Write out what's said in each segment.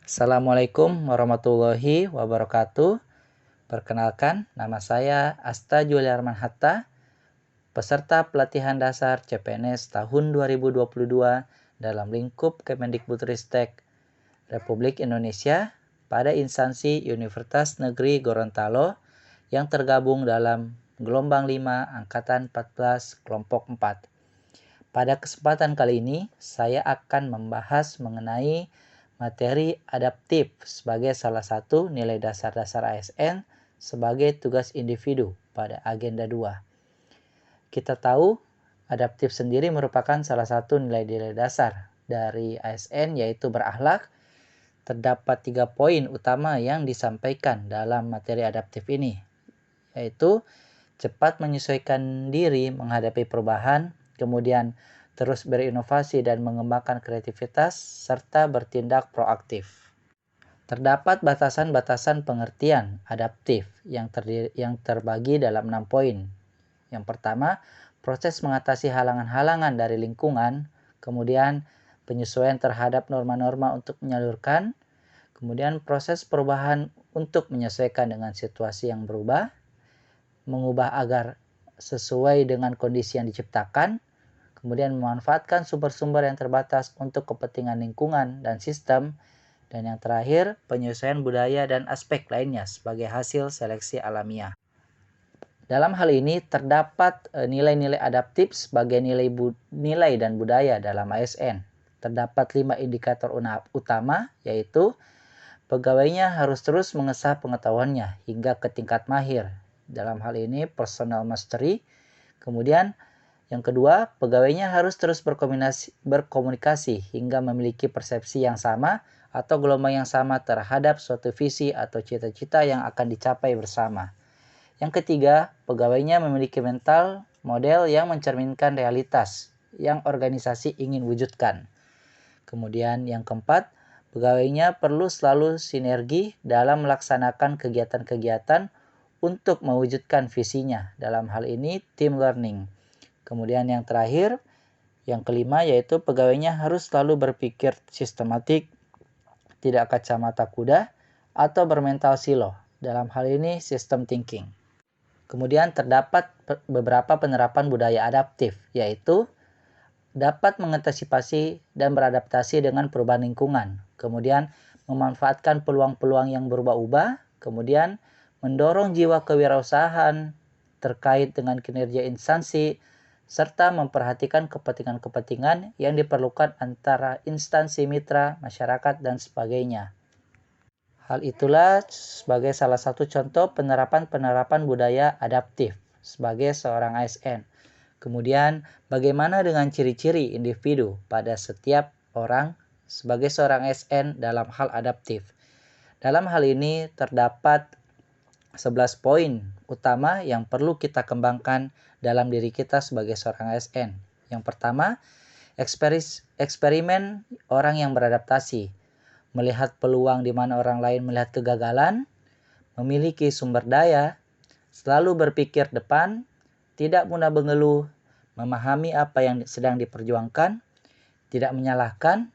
Assalamualaikum warahmatullahi wabarakatuh. Perkenalkan, nama saya Asta Juliarman Hatta, peserta pelatihan dasar CPNS tahun 2022 dalam lingkup Kemendikbudristek Republik Indonesia pada instansi Universitas Negeri Gorontalo yang tergabung dalam gelombang 5 angkatan 14 kelompok 4. Pada kesempatan kali ini, saya akan membahas mengenai materi adaptif sebagai salah satu nilai dasar-dasar ASN sebagai tugas individu pada agenda 2. Kita tahu, adaptif sendiri merupakan salah satu nilai-nilai dasar dari ASN, yaitu berakhlak. Terdapat 3 poin utama yang disampaikan dalam materi adaptif ini, yaitu cepat menyesuaikan diri menghadapi perubahan, kemudian terus berinovasi dan mengembangkan kreativitas, serta bertindak proaktif. Terdapat batasan-batasan pengertian adaptif yang terbagi dalam 6 poin. Yang pertama, proses mengatasi halangan-halangan dari lingkungan, kemudian penyesuaian terhadap norma-norma untuk menyalurkan, kemudian proses perubahan untuk menyesuaikan dengan situasi yang berubah, mengubah agar sesuai dengan kondisi yang diciptakan, kemudian memanfaatkan sumber-sumber yang terbatas untuk kepentingan lingkungan dan sistem, dan yang terakhir, penyesuaian budaya dan aspek lainnya sebagai hasil seleksi alamiah. Dalam hal ini terdapat nilai-nilai adaptif sebagai nilai dan budaya dalam ASN. Terdapat 5 indikator utama, yaitu pegawainya harus terus mengasah pengetahuannya hingga ke tingkat mahir. Dalam hal ini personal mastery. Kemudian yang kedua, pegawainya harus terus berkomunikasi hingga memiliki persepsi yang sama atau gelombang yang sama terhadap suatu visi atau cita-cita yang akan dicapai bersama. Yang ketiga, pegawainya memiliki mental model yang mencerminkan realitas yang organisasi ingin wujudkan. Kemudian yang keempat, pegawainya perlu selalu sinergi dalam melaksanakan kegiatan-kegiatan untuk mewujudkan visinya. Dalam hal ini, team learning. Kemudian yang terakhir, yang kelima, yaitu pegawainya harus selalu berpikir sistematik, tidak kacamata kuda, atau bermental silo. Dalam hal ini, system thinking. Kemudian terdapat beberapa penerapan budaya adaptif, yaitu dapat mengantisipasi dan beradaptasi dengan perubahan lingkungan. Kemudian memanfaatkan peluang-peluang yang berubah-ubah. Kemudian mendorong jiwa kewirausahaan terkait dengan kinerja instansi, serta memperhatikan kepentingan-kepentingan yang diperlukan antara instansi mitra, masyarakat, dan sebagainya. Hal itulah sebagai salah satu contoh penerapan budaya adaptif sebagai seorang ASN. Kemudian, bagaimana dengan ciri-ciri individu pada setiap orang sebagai seorang ASN dalam hal adaptif? Dalam hal ini terdapat 11 poin utama yang perlu kita kembangkan dalam diri kita sebagai seorang ASN. Yang pertama, eksperimen orang yang beradaptasi. Melihat peluang di mana orang lain melihat kegagalan, memiliki sumber daya, selalu berpikir depan, tidak mudah mengeluh, memahami apa yang sedang diperjuangkan, tidak menyalahkan,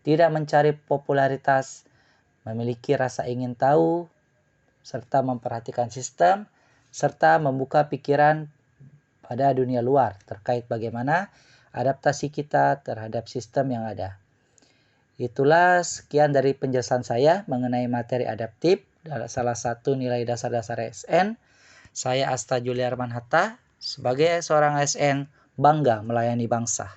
tidak mencari popularitas, memiliki rasa ingin tahu, serta memperhatikan sistem, serta membuka pikiran pada dunia luar terkait bagaimana adaptasi kita terhadap sistem yang ada. Itulah sekian dari penjelasan saya mengenai materi adaptif, salah satu nilai dasar-dasar ASN. Saya Asta Juliarman Hatta, sebagai seorang ASN, bangga melayani bangsa.